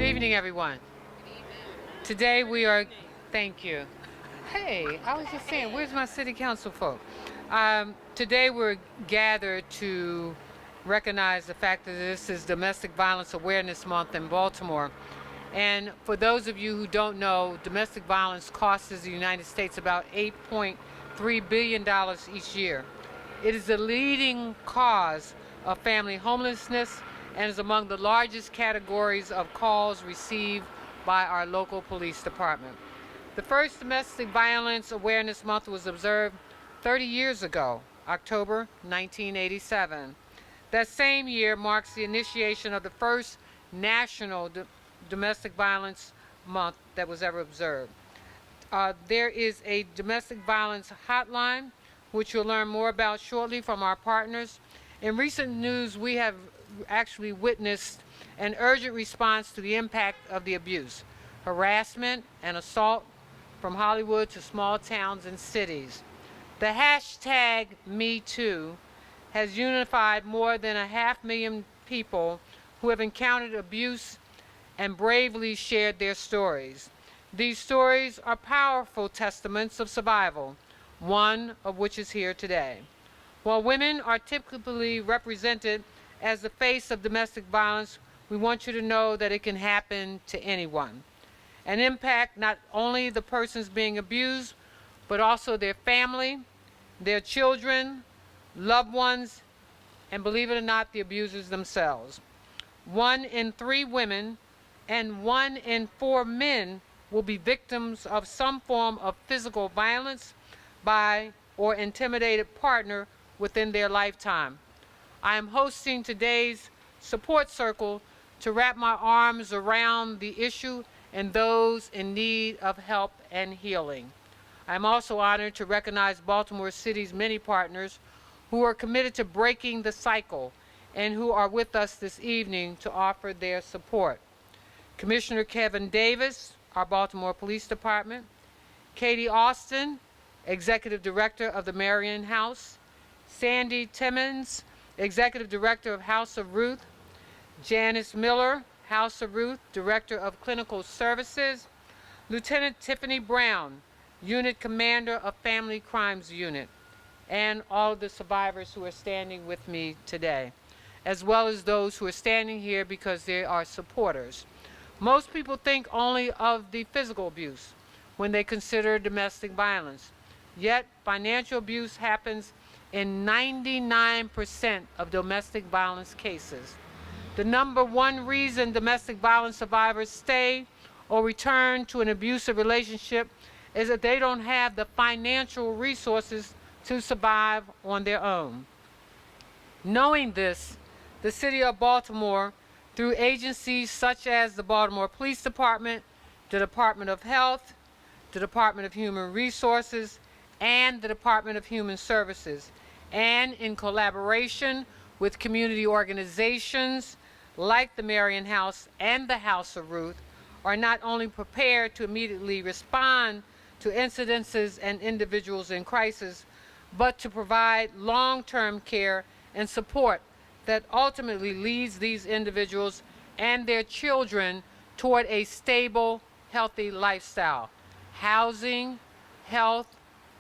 Good evening, everyone. Today we are, thank you. Hey, I was just saying, where's my city council folk? Today we're gathered to recognize the fact that this is Domestic Violence Awareness Month in Baltimore. And for those of you who don't know, domestic violence costs the United States about $8.3 billion each year. It is the leading cause of family homelessness and is among the largest categories of calls received by our local police department. The first Domestic Violence Awareness Month was observed 30 years ago, October 1987. That same year marks the initiation of the first national Domestic Violence Month that was ever observed. There is a domestic violence hotline, which you'll learn more about shortly from our partners. In recent news, we have actually witnessed an urgent response to the impact of the abuse, harassment, and assault from Hollywood to small towns and cities. The hashtag #MeToo has unified more than 500,000 people who have encountered abuse and bravely shared their stories. These stories are powerful testaments of survival, one of which is here today. While women are typically represented as the face of domestic violence, we want you to know that it can happen to anyone and impact not only the persons being abused, but also their family, their children, loved ones, and believe it or not, the abusers themselves. 1 in 3 women and 1 in 4 men will be victims of some form of physical violence by or intimidated partner within their lifetime. I am hosting today's support circle to wrap my arms around the issue and those in need of help and healing. I am also honored to recognize Baltimore City's many partners who are committed to breaking the cycle and who are with us this evening to offer their support. Commissioner Kevin Davis, our Baltimore Police Department; Katie Austin, Executive Director of the Marion House; Sandy Timmons, Executive Director of House of Ruth; Janice Miller, House of Ruth, Director of Clinical Services; Lieutenant Tiffany Brown, Unit Commander of Family Crimes Unit, and all of the survivors who are standing with me today, as well as those who are standing here because they are supporters. Most people think only of the physical abuse when they consider domestic violence. Yet, financial abuse happens in 99% of domestic violence cases. The number one reason domestic violence survivors stay or return to an abusive relationship is that they don't have the financial resources to survive on their own. Knowing this, the City of Baltimore, through agencies such as the Baltimore Police Department, the Department of Health, the Department of Human Resources, and the Department of Human Services, and in collaboration with community organizations like the Marion House and the House of Ruth, are not only prepared to immediately respond to incidences and individuals in crisis, but to provide long-term care and support that ultimately leads these individuals and their children toward a stable, healthy lifestyle. Housing, health,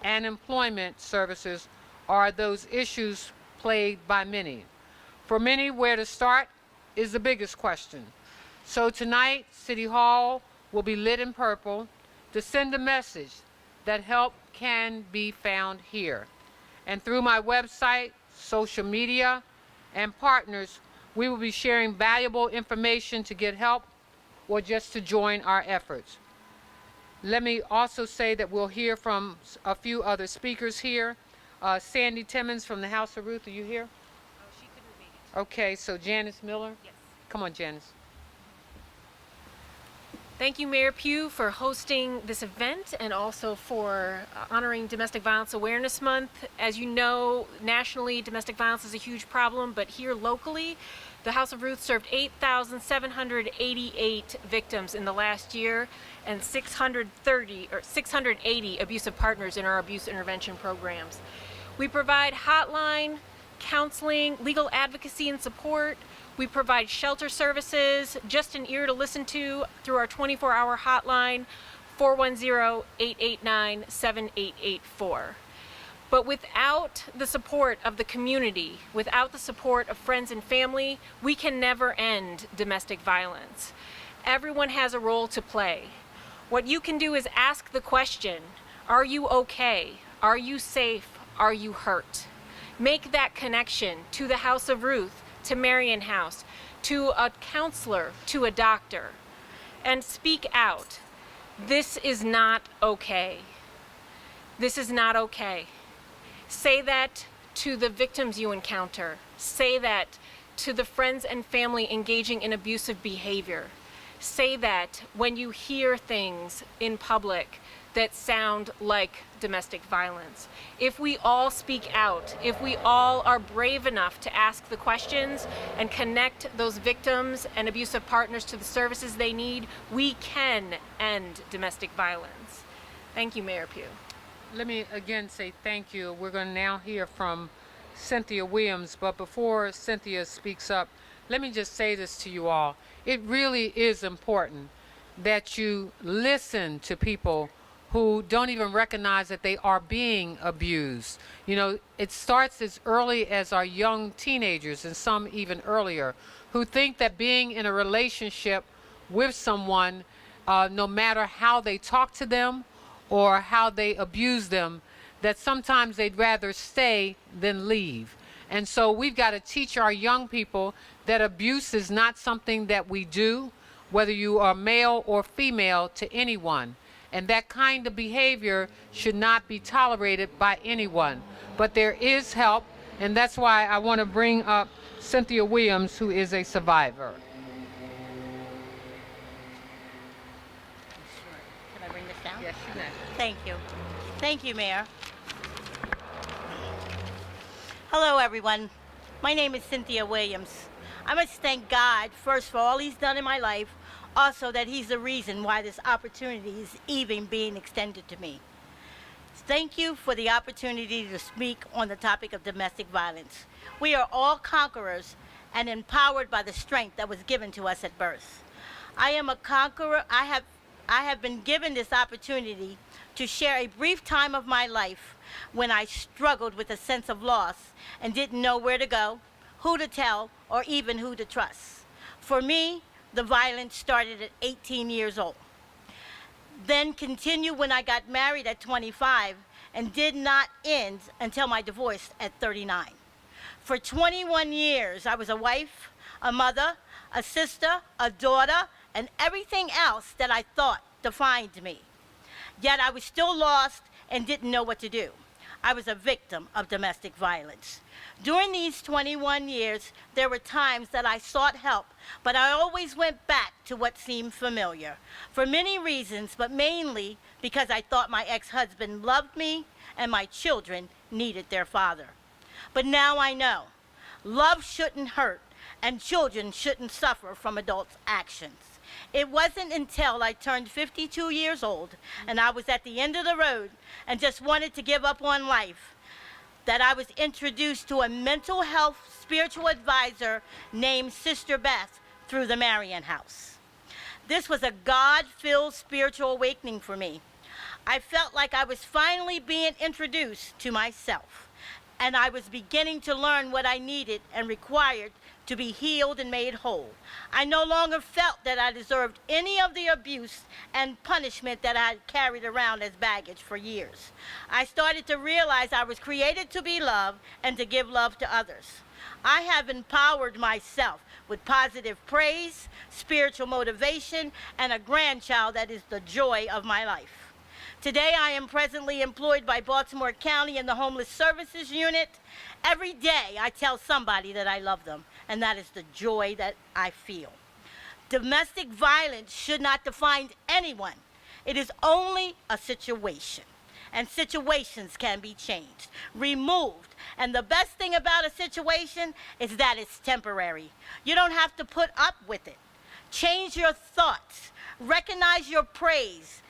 and employment services are those issues plagued by many. For many, where to start is the biggest question. So tonight, City Hall will be lit in purple to send a message that help can be found here. And through my website, social media, and partners, we will be sharing valuable information to get help or just to join our efforts. Let me also say that we'll hear from a few other speakers here. Sandy Timmons from the House of Ruth, are you here? Oh, she couldn't make it. Okay, so Janice Miller? Yes. Come on, Janice. Thank you, Mayor Pugh, for hosting this event and also for honoring Domestic Violence Awareness Month. As you know, nationally, domestic violence is a huge problem, but here locally, the House of Ruth served 8,788 victims in the last year and 680 abusive partners in our abuse intervention programs. We provide hotline, counseling, legal advocacy and support. We provide shelter services, just an ear to listen to through our 24-hour hotline, 410-889-7884. But without the support of the community, without the support of friends and family, we can never end domestic violence. Everyone has a role to play. What you can do is ask the question, are you okay? Are you safe? Are you hurt? Make that connection to the House of Ruth, to Marion House, to a counselor, to a doctor, and speak out. This is not okay. This is not okay. Say that to the victims you encounter. Say that to the friends and family engaging in abusive behavior. Say that when you hear things in public that sound like domestic violence. If we all speak out, if we all are brave enough to ask the questions and connect those victims and abusive partners to the services they need, we can end domestic violence. Thank you, Mayor Pugh. Let me again say thank you. We're going to now hear from Cynthia Williams, but before Cynthia speaks up, let me just say this to you all. It really is important that you listen to people who don't even recognize that they are being abused. You know, it starts as early as our young teenagers, and some even earlier, who think that being in a relationship with someone, no matter how they talk to them or how they abuse them, that sometimes they'd rather stay than leave. And so we've got to teach our young people that abuse is not something that we do, whether you are male or female, to anyone. And that kind of behavior should not be tolerated by anyone. But there is help, and that's why I want to bring up Cynthia Williams, who is a survivor. Can I bring this down? Yes, you may. Thank you. Thank you, Mayor. Hello, everyone. My name is Cynthia Williams. I must thank God first for all He's done in my life, also that He's the reason why this opportunity is even being extended to me. Thank you for the opportunity to speak on the topic of domestic violence. We are all conquerors and empowered by the strength that was given to us at birth. I am a conqueror. I have been given this opportunity to share a brief time of my life when I struggled with a sense of loss and didn't know where to go, who to tell, or even who to trust. For me, the violence started at 18 years old. Then continued when I got married at 25 and did not end until my divorce at 39. For 21 years, I was a wife, a mother, a sister, a daughter, and everything else that I thought defined me. Yet I was still lost and didn't know what to do. I was a victim of domestic violence. During these 21 years, there were times that I sought help, but I always went back to what seemed familiar. For many reasons, but mainly because I thought my ex-husband loved me and my children needed their father. But now I know, love shouldn't hurt and children shouldn't suffer from adults' actions. It wasn't until I turned 52 years old and I was at the end of the road and just wanted to give up on life that I was introduced to a mental health spiritual advisor named Sister Beth through the Marion House. This was a God-filled spiritual awakening for me. I felt like I was finally being introduced to myself, and I was beginning to learn what I needed and required to be healed and made whole. I no longer felt that I deserved any of the abuse and punishment that I had carried around as baggage for years. I started to realize I was created to be loved and to give love to others. I have empowered myself with positive praise, spiritual motivation, and a grandchild that is the joy of my life. Today, I am presently employed by Baltimore County in the Homeless Services Unit. Every day, I tell somebody that I love them, and that is the joy that I feel. Domestic violence should not define anyone. It is only a situation, and situations can be changed, removed, and the best thing about a situation is that it's temporary. You don't have to put up with it. Change your thoughts. Recognize your praise.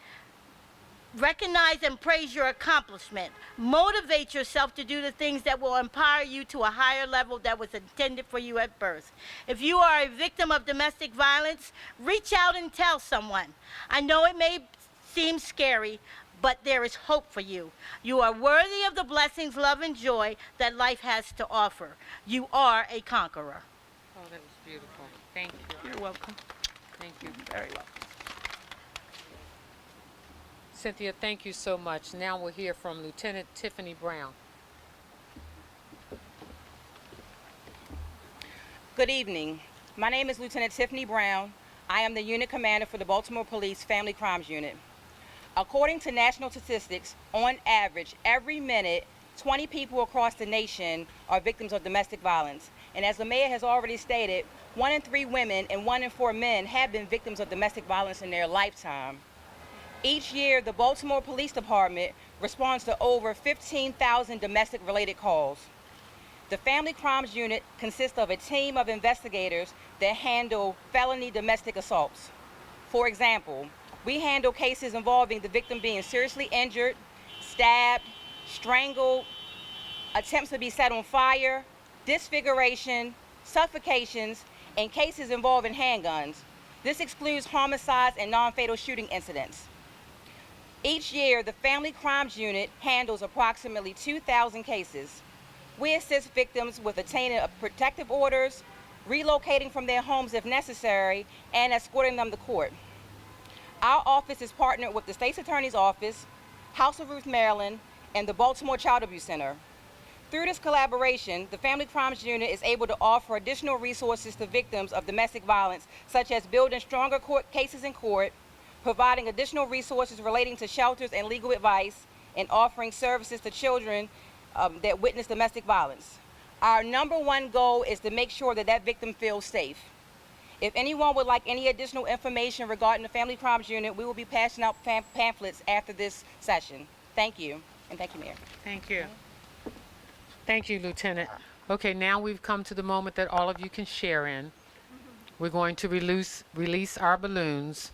Recognize and praise your accomplishment. Motivate yourself to do the things that will empower you to a higher level that was intended for you at birth. If you are a victim of domestic violence, reach out and tell someone. I know it may seem scary, but there is hope for you. You are worthy of the blessings, love, and joy that life has to offer. You are a conqueror. Oh, that was beautiful. Thank you. You're welcome. Thank you. Very welcome. Cynthia, thank you so much. Now we'll hear from Lieutenant Tiffany Brown. Good evening. My name is Lieutenant Tiffany Brown. I am the unit commander for the Baltimore Police Family Crimes Unit. According to national statistics, on average, every minute, 20 people across the nation are victims of domestic violence. And as the mayor has already stated, 1 in 3 women and 1 in 4 men have been victims of domestic violence in their lifetime. Each year, the Baltimore Police Department responds to over 15,000 domestic-related calls. The Family Crimes Unit consists of a team of investigators that handle felony domestic assaults. For example, we handle cases involving the victim being seriously injured, stabbed, strangled, attempts to be set on fire, disfiguration, suffocations, and cases involving handguns. This excludes homicides and non-fatal shooting incidents. Each year, the Family Crimes Unit handles approximately 2,000 cases. We assist victims with obtaining protective orders, relocating from their homes if necessary, and escorting them to court. Our office is partnered with the State's Attorney's Office, House of Ruth, Maryland, and the Baltimore Child Abuse Center. Through this collaboration, the Family Crimes Unit is able to offer additional resources to victims of domestic violence, such as building stronger court cases in court, providing additional resources relating to shelters and legal advice, and offering services to children that witness domestic violence. Our number one goal is to make sure that that victim feels safe. If anyone would like any additional information regarding the Family Crimes Unit, we will be passing out pamphlets after this session. Thank you, and thank you, Mayor. Thank you. Thank you, Lieutenant. Okay, now we've come to the moment that all of you can share in. We're going to release our balloons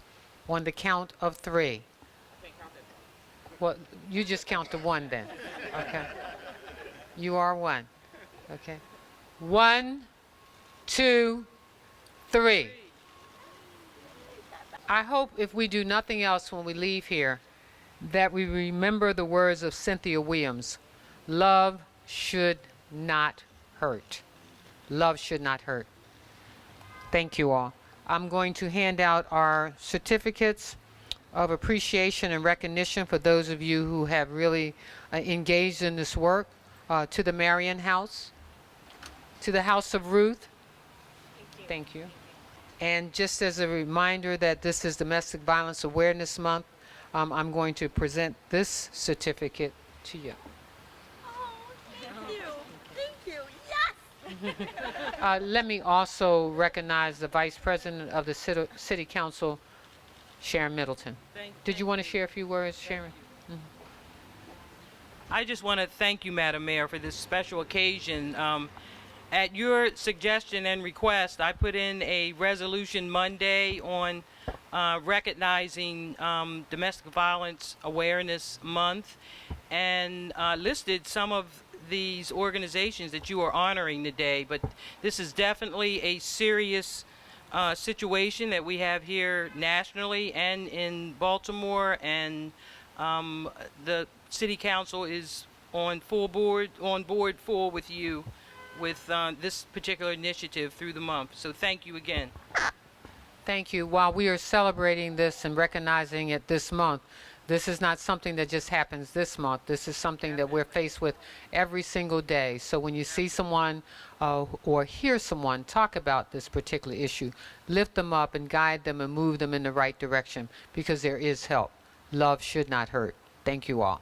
on the count of 3. Well, you just count to 1 then. Okay. You are 1. Okay. 1, 2, 3. I hope if we do nothing else when we leave here, that we remember the words of Cynthia Williams. Love should not hurt. Love should not hurt. Thank you all. I'm going to hand out our certificates of appreciation and recognition for those of you who have really engaged in this work, to the Marion House, to the House of Ruth. Thank you. And just as a reminder that this is Domestic Violence Awareness Month, I'm going to present this certificate to you. Oh, thank you. Thank you. Yes. Let me also recognize the Vice President of the City Council, Sharon Middleton. Did you want to share a few words, Sharon? I just want to thank you, Madam Mayor, for this special occasion. At your suggestion and request, I put in a resolution Monday on recognizing Domestic Violence Awareness Month, and listed some of these organizations that you are honoring today. But this is definitely a serious situation that we have here nationally and in Baltimore, and the City Council is on board full with you with this particular initiative through the month. So thank you again. Thank you. While we are celebrating this and recognizing it this month, this is not something that just happens this month. This is something that we're faced with every single day. So when you see someone or hear someone talk about this particular issue, lift them up and guide them and move them in the right direction, because there is help. Love should not hurt. Thank you all.